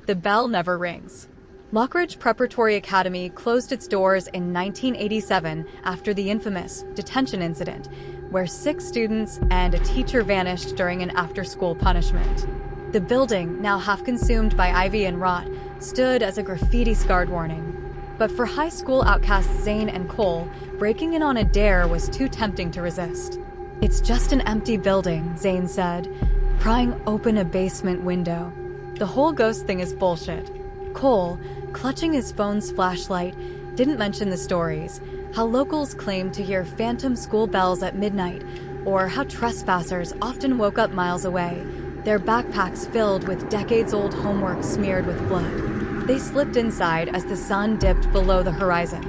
The bell never rings. Lockridge Preparatory Academy closed its doors in 1987 after the infamous detention incident, where 6 students and a teacher vanished during an after-school punishment. The building, now half consumed by ivy and rot, stood as a graffiti-scarred warning. But for high school outcasts Zane and Cole, breaking in on a dare was too tempting to resist. "It's just an empty building," Zane said, prying open a basement window. "The whole ghost thing is bullshit." Cole, clutching his phone's flashlight, didn't mention the stories, how locals claimed to hear phantom school bells at midnight, or how trespassers often woke up miles away, their backpacks filled with decades-old homework smeared with blood. They slipped inside as the sun dipped below the horizon.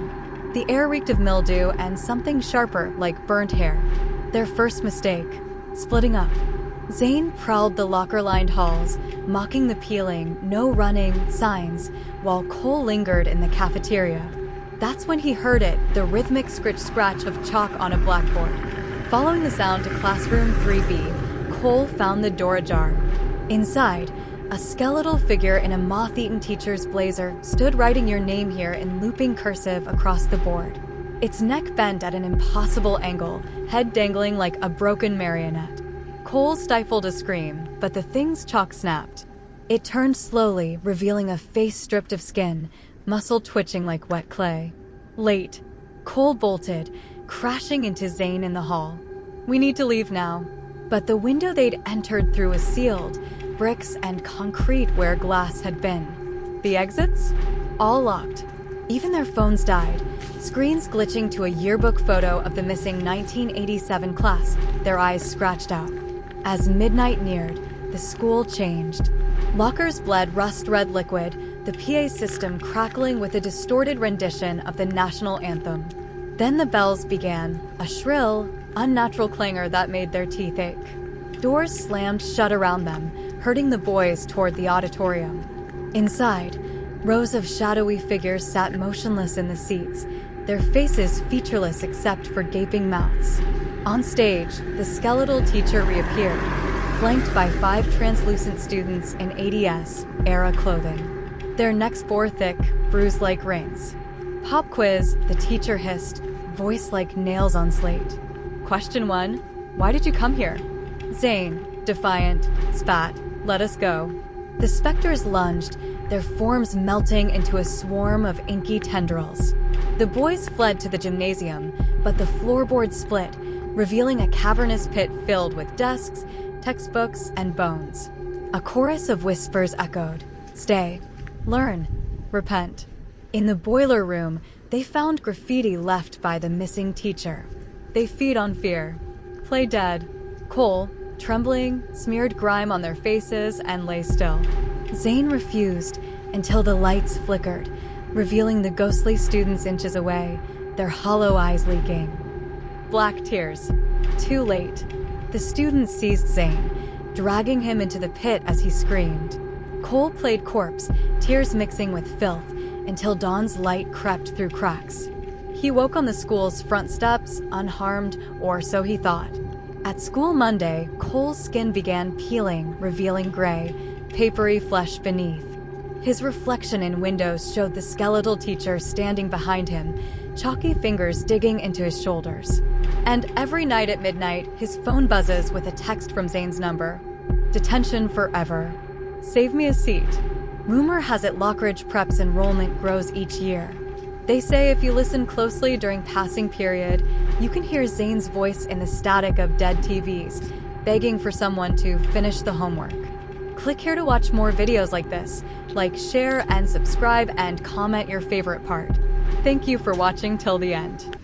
The air reeked of mildew and something sharper, like burnt hair. Their first mistake, splitting up. Zane prowled the locker-lined halls, mocking the peeling, no running signs, while Cole lingered in the cafeteria. That's when he heard it, the rhythmic scritch-scratch of chalk on a blackboard. Following the sound to classroom 3B, Cole found the door ajar. Inside, a skeletal figure in a moth-eaten teacher's blazer stood writing your name here in looping cursive across the board. Its neck bent at an impossible angle, head dangling like a broken marionette. Cole stifled a scream, but the thing's chalk snapped. It turned slowly, revealing a face stripped of skin, muscle twitching like wet clay. Late. Cole bolted, crashing into Zane in the hall. "We need to leave now." But the window they'd entered through was sealed, bricks and concrete where glass had been. The exits? All locked. Even their phones died, screens glitching to a yearbook photo of the missing 1987 class, their eyes scratched out. As midnight neared, the school changed. Lockers bled rust-red liquid, the PA system crackling with a distorted rendition of the national anthem. Then the bells began, a shrill, unnatural clangor that made their teeth ache. Doors slammed shut around them, herding the boys toward the auditorium. Inside, rows of shadowy figures sat motionless in the seats, their faces featureless except for gaping mouths. On stage, the skeletal teacher reappeared, flanked by 5 translucent students in ADS-era clothing. Their necks bore thick, bruise-like rings. "Pop quiz," the teacher hissed, voice like nails on slate. "Question 1, why did you come here?" Zane, defiant, spat, "Let us go." The specters lunged, their forms melting into a swarm of inky tendrils. The boys fled to the gymnasium, but the floorboard split, revealing a cavernous pit filled with desks, textbooks, and bones. A chorus of whispers echoed, "Stay, learn, repent." In the boiler room, they found graffiti left by the missing teacher. They feed on fear. Play dead. Cole, trembling, smeared grime on their faces and lay still. Zane refused until the lights flickered, revealing the ghostly students inches away, their hollow eyes leaking. Black tears. Too late. The students seized Zane, dragging him into the pit as he screamed. Cole played corpse, tears mixing with filth, until dawn's light crept through cracks. He woke on the school's front steps, unharmed, or so he thought. At school Monday, Cole's skin began peeling, revealing gray, papery flesh beneath. His reflection in windows showed the skeletal teacher standing behind him, chalky fingers digging into his shoulders. And every night at midnight, his phone buzzes with a text from Zane's number. "Detention forever. Save me a seat." Rumor has it Lockridge Prep's enrollment grows each year. They say if you listen closely during passing period, you can hear Zane's voice in the static of dead TVs, begging for someone to finish the homework. Click here to watch more videos like this. Like, share, and subscribe, and comment your favorite part. Thank you for watching till the end.